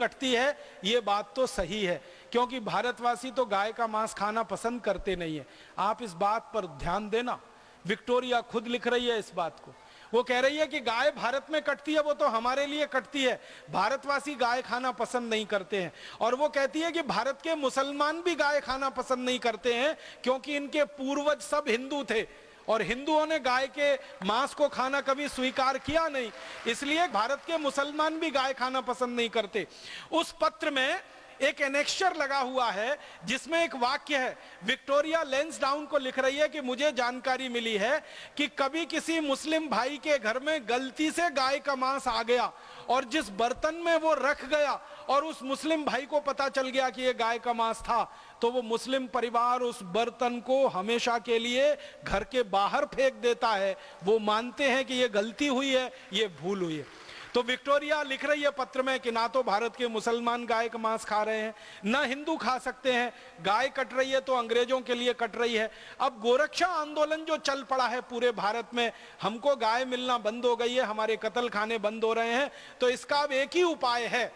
कटती है, ये बात तो सही है, क्योंकि भारतवासी तो गाय का मांस खाना पसंद करते नहीं है। आप इस बात पर ध्यान देना, विक्टोरिया खुद लिख रही है इस बात को। वो कह रही है कि गाय भारत में कटती है, वो तो हमारे लिए कटती है, भारतवासी गाय खाना पसंद नहीं करते हैं। और वो कहती है कि भारत के मुसलमान भी गाय खाना पसंद नहीं करते हैं, क्योंकि इनके पूर्वज सब हिंदू थे और हिंदुओं ने गाय के मांस को खाना कभी स्वीकार किया नहीं, इसलिए भारत के मुसलमान भी गाय खाना पसंद नहीं करते। उस पत्र में एक एनेक्शर लगा हुआ है जिसमें एक वाक्य है। विक्टोरिया लैंसडाउन को लिख रही है कि मुझे जानकारी मिली है कि कभी किसी मुस्लिम भाई के घर में गलती से गाय का मांस आ गया और जिस बर्तन में वो रख गया और उस मुस्लिम भाई को पता चल गया कि ये गाय का मांस था, तो वो मुस्लिम परिवार उस बर्तन को हमेशा के लिए घर के बाहर फेंक देता है। वो मानते हैं कि ये गलती हुई है, ये भूल हुई है। तो विक्टोरिया लिख रही है पत्र में कि ना तो भारत के मुसलमान गाय का मांस खा रहे हैं, ना हिंदू खा सकते हैं, गाय कट रही है तो अंग्रेजों के लिए कट रही है। अब गोरक्षा आंदोलन जो चल पड़ा है पूरे भारत में, हमको गाय मिलना बंद हो गई है, हमारे कत्ल खाने बंद हो रहे हैं, तो इसका अब एक ही उपाय है।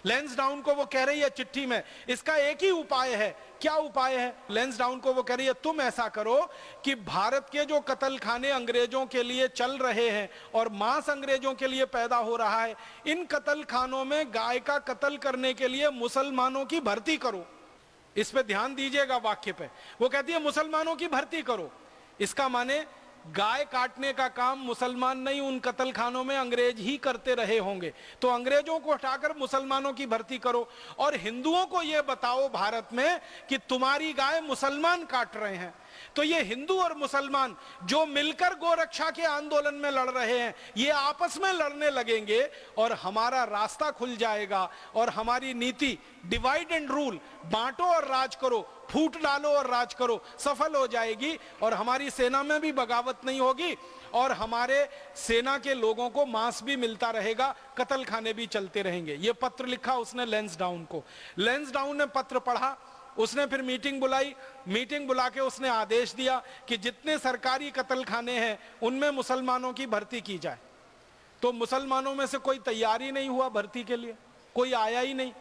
लैंसडाउन को वो कह रही है चिट्ठी में, इसका एक ही उपाय है। क्या उपाय है? लैंसडाउन को वो कह रही है, तुम ऐसा करो कि भारत के जो कत्ल खाने अंग्रेजों के लिए चल रहे हैं और मांस अंग्रेजों के लिए पैदा हो रहा है, इन कत्ल खानों में गाय का कत्ल करने के लिए मुसलमानों की भर्ती करो। इस पे ध्यान दीजिएगा वाक्य पे, वो कहती है मुसलमानों की भर्ती करो। इसका माने गाय काटने का काम मुसलमान नहीं, उन कत्ल खानों में अंग्रेज ही करते रहे होंगे, तो अंग्रेजों को हटाकर मुसलमानों की भर्ती करो और हिंदुओं को यह बताओ भारत में कि तुम्हारी गाय मुसलमान काट रहे हैं। तो ये हिंदू और मुसलमान जो मिलकर गोरक्षा के आंदोलन में लड़ रहे हैं, ये आपस में लड़ने लगेंगे और हमारा रास्ता खुल जाएगा और हमारी नीति डिवाइड एंड रूल, बांटो और राज करो, फूट डालो और राज करो, सफल हो जाएगी और हमारी सेना में भी बगावत नहीं होगी और हमारे सेना के लोगों को मांस भी मिलता रहेगा, कत्ल खाने भी चलते रहेंगे। ये पत्र लिखा उसने लैंसडाउन को। लैंसडाउन ने पत्र पढ़ा, उसने फिर मीटिंग बुलाई, मीटिंग बुला के उसने आदेश दिया कि जितने सरकारी कत्ल खाने हैं उनमें मुसलमानों की भर्ती की जाए। तो मुसलमानों में से कोई तैयारी नहीं हुआ भर्ती के लिए, कोई आया ही नहीं।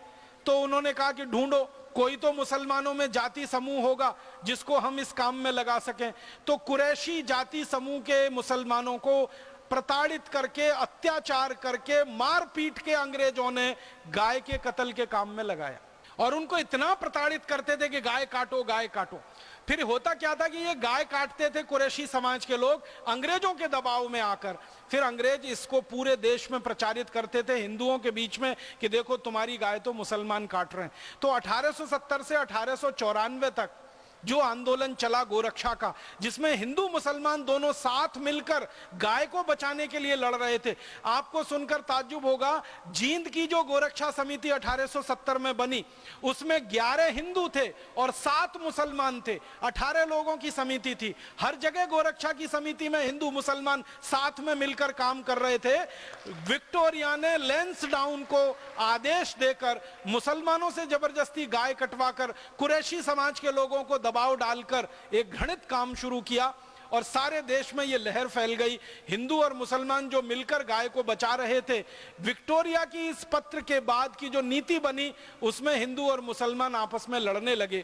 तो उन्होंने कहा कि ढूंढो कोई तो मुसलमानों में जाति समूह होगा जिसको हम इस काम में लगा सकें। तो कुरैशी जाति समूह के मुसलमानों को प्रताड़ित करके, अत्याचार करके, मार पीट के अंग्रेजों ने गाय के कत्ल के काम में लगाया और उनको इतना प्रताड़ित करते थे कि गाय काटो गाय काटो। फिर होता क्या था कि ये गाय काटते थे कुरैशी समाज के लोग अंग्रेजों के दबाव में आकर, फिर अंग्रेज इसको पूरे देश में प्रचारित करते थे हिंदुओं के बीच में कि देखो तुम्हारी गाय तो मुसलमान काट रहे हैं। तो 1870 से 1894 तक जो आंदोलन चला गोरक्षा का, जिसमें हिंदू मुसलमान दोनों साथ मिलकर गाय को बचाने के लिए लड़ रहे थे। आपको सुनकर ताज्जुब होगा, जींद की जो गोरक्षा समिति 1870 में बनी उसमें 11 हिंदू थे और 7 मुसलमान थे, 18 लोगों की समिति थी। हर जगह गोरक्षा की समिति में हिंदू मुसलमान साथ में मिलकर काम कर रहे थे। विक्टोरिया ने लैंसडाउन को आदेश देकर मुसलमानों से जबरदस्ती गाय कटवाकर कुरैशी समाज के लोगों को दबाव डालकर एक घृणित काम शुरू किया और सारे देश में यह लहर फैल गई। हिंदू और मुसलमान जो मिलकर गाय को बचा रहे थे, विक्टोरिया की इस पत्र के बाद की जो नीति बनी उसमें हिंदू और मुसलमान आपस में लड़ने लगे।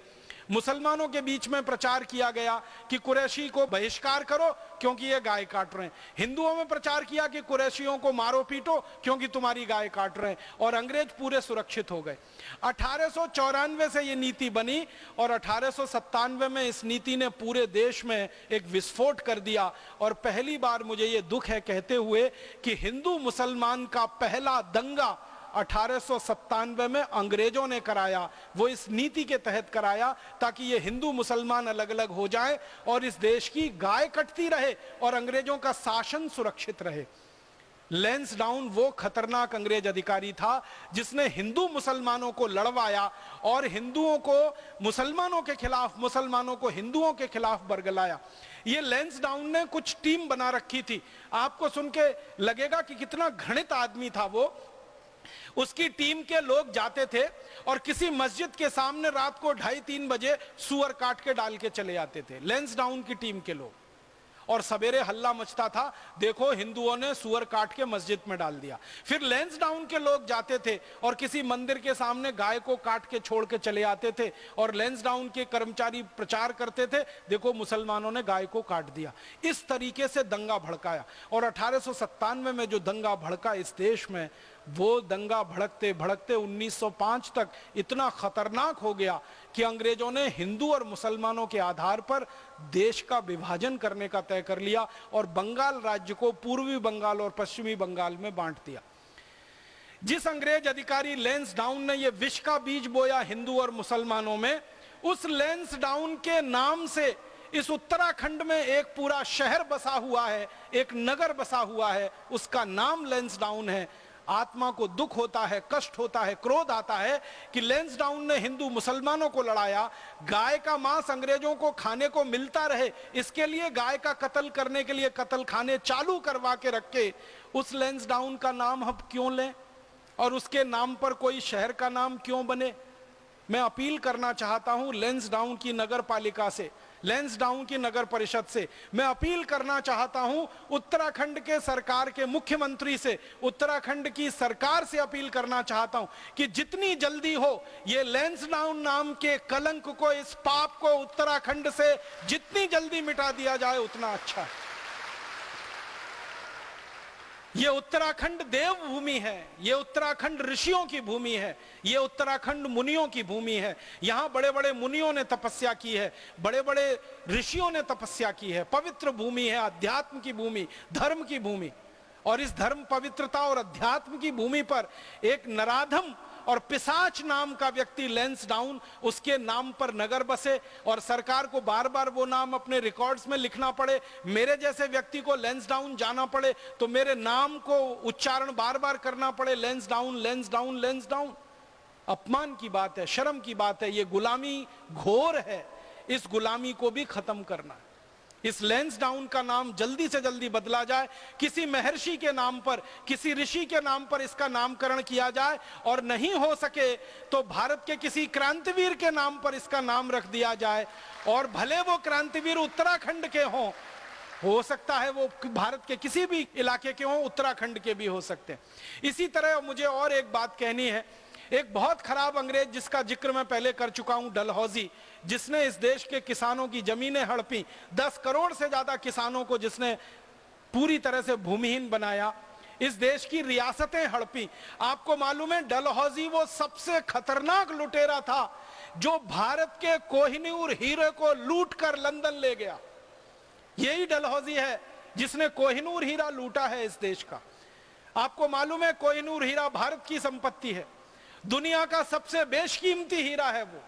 मुसलमानों के बीच में प्रचार किया गया कि कुरैशी को बहिष्कार करो क्योंकि ये गाय काट रहे हैं। हिंदुओं में प्रचार किया कि कुरैशियों को मारो पीटो क्योंकि तुम्हारी गाय काट रहे हैं, और अंग्रेज पूरे सुरक्षित हो गए। 1894 से ये नीति बनी और 1897 में इस नीति ने पूरे देश में एक विस्फोट कर दिया। और पहली बार मुझे ये दुख है कहते हुए कि हिंदू मुसलमान का पहला दंगा 1897 में अंग्रेजों ने कराया। वो इस नीति के तहत कराया ताकि ये हिंदू मुसलमान अलग अलग हो जाएं और इस देश की गाय कटती रहे और अंग्रेजों का शासन सुरक्षित रहे। लैंसडाउन वो खतरनाक अंग्रेज अधिकारी था जिसने हिंदू मुसलमानों को लड़वाया और हिंदुओं को मुसलमानों के खिलाफ, मुसलमानों को हिंदुओं के खिलाफ बरगलाया। ये लैंसडाउन ने कुछ टीम बना रखी थी। आपको सुन के लगेगा कि कितना घृणित आदमी था वो। उसकी टीम के लोग जाते थे और किसी मस्जिद के सामने रात को 2:30-3 बजे सुअर काट के डाल के चले आते थे, लैंसडाउन की टीम के लोग। और सवेरे हल्ला मचता था, देखो हिंदुओं ने सुअर काट के मस्जिद में डाल दिया। फिर लैंसडाउन के लोग जाते थे और किसी मंदिर के सामने गाय को काट के छोड़ के चले आते थे और लैंसडाउन के कर्मचारी प्रचार करते थे, देखो मुसलमानों ने गाय को काट दिया। इस तरीके से दंगा भड़काया और 1897 में जो दंगा भड़का इस देश में, वो दंगा भड़कते भड़कते 1905 तक इतना खतरनाक हो गया कि अंग्रेजों ने हिंदू और मुसलमानों के आधार पर देश का विभाजन करने का तय कर लिया और बंगाल राज्य को पूर्वी बंगाल और पश्चिमी बंगाल में बांट दिया। जिस अंग्रेज अधिकारी लैंसडाउन ने यह विष का बीज बोया हिंदू और मुसलमानों में, उस लैंसडाउन के नाम से इस उत्तराखंड में एक पूरा शहर बसा हुआ है, एक नगर बसा हुआ है, उसका नाम लैंसडाउन है। आत्मा को दुख होता है, कष्ट होता है, क्रोध आता है कि लैंसडाउन ने हिंदू मुसलमानों को लड़ाया, गाय का मांस अंग्रेजों को खाने को मिलता रहे, इसके लिए गाय का कत्ल करने के लिए कत्ल खाने चालू करवा के रखे। उस लैंसडाउन का नाम हम क्यों लें और उसके नाम पर कोई शहर का नाम क्यों बने? मैं अपील करना चाहता हूं लैंसडाउन की नगर पालिका से, लैंसडाउन की नगर परिषद से, मैं अपील करना चाहता हूं उत्तराखंड के सरकार के मुख्यमंत्री से, उत्तराखंड की सरकार से अपील करना चाहता हूं कि जितनी जल्दी हो ये लैंसडाउन नाम के कलंक को, इस पाप को उत्तराखंड से जितनी जल्दी मिटा दिया जाए उतना अच्छा है। ये उत्तराखंड देवभूमि है, ये उत्तराखंड ऋषियों की भूमि है, ये उत्तराखंड मुनियों की भूमि है। यहां बड़े बड़े मुनियों ने तपस्या की है, बड़े बड़े ऋषियों ने तपस्या की है। पवित्र भूमि है, अध्यात्म की भूमि, धर्म की भूमि। और इस धर्म, पवित्रता और अध्यात्म की भूमि पर एक नराधम और पिशाच नाम का व्यक्ति लैंसडाउन, उसके नाम पर नगर बसे और सरकार को बार बार वो नाम अपने रिकॉर्ड्स में लिखना पड़े, मेरे जैसे व्यक्ति को लैंसडाउन जाना पड़े तो मेरे नाम को उच्चारण बार बार करना पड़े, लैंसडाउन लैंसडाउन लैंसडाउन। अपमान की बात है, शर्म की बात है, ये गुलामी घोर है। इस गुलामी को भी खत्म करना है। इस लैंसडाउन का नाम जल्दी से जल्दी बदला जाए, किसी महर्षि के नाम पर, किसी ऋषि के नाम पर इसका नामकरण किया जाए, और नहीं हो सके तो भारत के किसी क्रांतिवीर के नाम पर इसका नाम रख दिया जाए। और भले वो क्रांतिवीर उत्तराखंड के हों, हो सकता है वो भारत के किसी भी इलाके के हों, उत्तराखंड के भी हो सकते हैं। इसी तरह मुझे और एक बात कहनी है। एक बहुत खराब अंग्रेज जिसका जिक्र मैं पहले कर चुका हूं, डलहौजी, जिसने इस देश के किसानों की जमीनें हड़पी, 10 करोड़ से ज्यादा किसानों को जिसने पूरी तरह से भूमिहीन बनाया, इस देश की रियासतें हड़पी। आपको मालूम है डलहौजी वो सबसे खतरनाक लुटेरा था जो भारत के कोहिनूर हीरे को लूट कर लंदन ले गया। यही डलहौजी है जिसने कोहिनूर हीरा लूटा है इस देश का। आपको मालूम है कोहिनूर हीरा भारत की संपत्ति है, दुनिया का सबसे बेशकीमती हीरा है वो।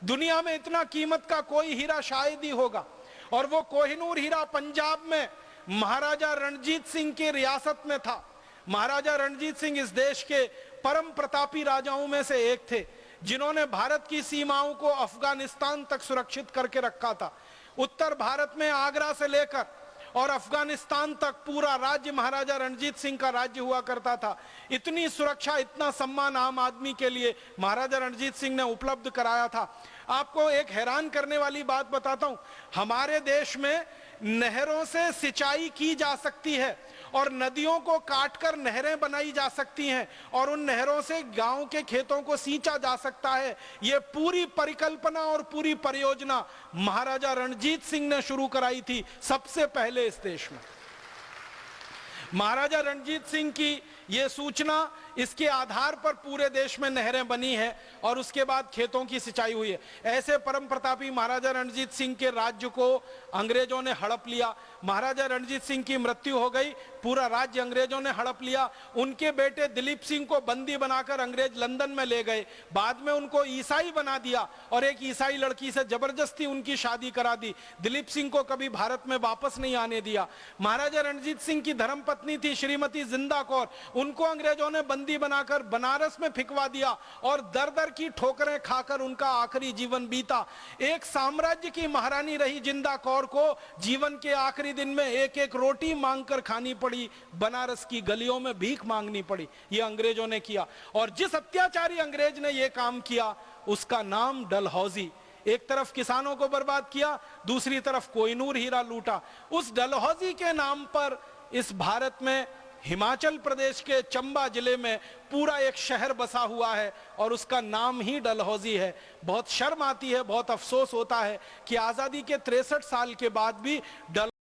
दुनिया में इतना कीमत का कोई हीरा शायद ही होगा। और वो कोहिनूर हीरा पंजाब में महाराजा रणजीत सिंह की रियासत में था। महाराजा रणजीत सिंह इस देश के परम प्रतापी राजाओं में से एक थे, जिन्होंने भारत की सीमाओं को अफगानिस्तान तक सुरक्षित करके रखा था। उत्तर भारत में आगरा से लेकर और अफगानिस्तान तक पूरा राज्य महाराजा रणजीत सिंह का राज्य हुआ करता था। इतनी सुरक्षा, इतना सम्मान आम आदमी के लिए महाराजा रणजीत सिंह ने उपलब्ध कराया था। आपको एक हैरान करने वाली बात बताता हूं, हमारे देश में नहरों से सिंचाई की जा सकती है और नदियों को काटकर नहरें बनाई जा सकती हैं और उन नहरों से गांव के खेतों को सींचा जा सकता है। ये पूरी परिकल्पना और पूरी परियोजना महाराजा रणजीत सिंह ने शुरू कराई थी सबसे पहले इस देश में। महाराजा रणजीत सिंह की ये सूचना, इसके आधार पर पूरे देश में नहरें बनी है और उसके बाद खेतों की सिंचाई हुई है। ऐसे परम प्रतापी महाराजा रणजीत सिंह के राज्य को अंग्रेजों ने हड़प लिया। महाराजा रणजीत सिंह की मृत्यु हो गई, पूरा राज्य अंग्रेजों ने हड़प लिया। उनके बेटे दिलीप सिंह को बंदी बनाकर अंग्रेज लंदन में ले गए। बाद में उनको ईसाई बना दिया और एक ईसाई लड़की से जबरदस्ती उनकी शादी करा दी। दिलीप सिंह को कभी भारत में वापस नहीं आने दिया। महाराजा रणजीत सिंह की धर्मपत्नी थी श्रीमती जिंदा कौर, उनको अंग्रेजों ने बंदी बनाकर बनारस में फिकवा दिया और दर दर की ठोकरें खाकर उनका आखिरी जीवन बीता। एक साम्राज्य की महारानी रही जिंदा कौर को जीवन के आखिरी दिन में एक एक रोटी मांगकर खानी पड़ी, बनारस की गलियों में भीख मांगनी पड़ी। यह अंग्रेजों ने किया और जिस अत्याचारी अंग्रेज ने यह काम किया उसका नाम डलहौजी। एक तरफ किसानों को बर्बाद किया, दूसरी तरफ कोहिनूर हीरा लूटा। उस डलहौजी के नाम पर इस भारत में हिमाचल प्रदेश के चंबा जिले में पूरा एक शहर बसा हुआ है और उसका नाम ही डलहौजी है। बहुत शर्म आती है, बहुत अफसोस होता है कि आजादी के 63 साल के बाद भी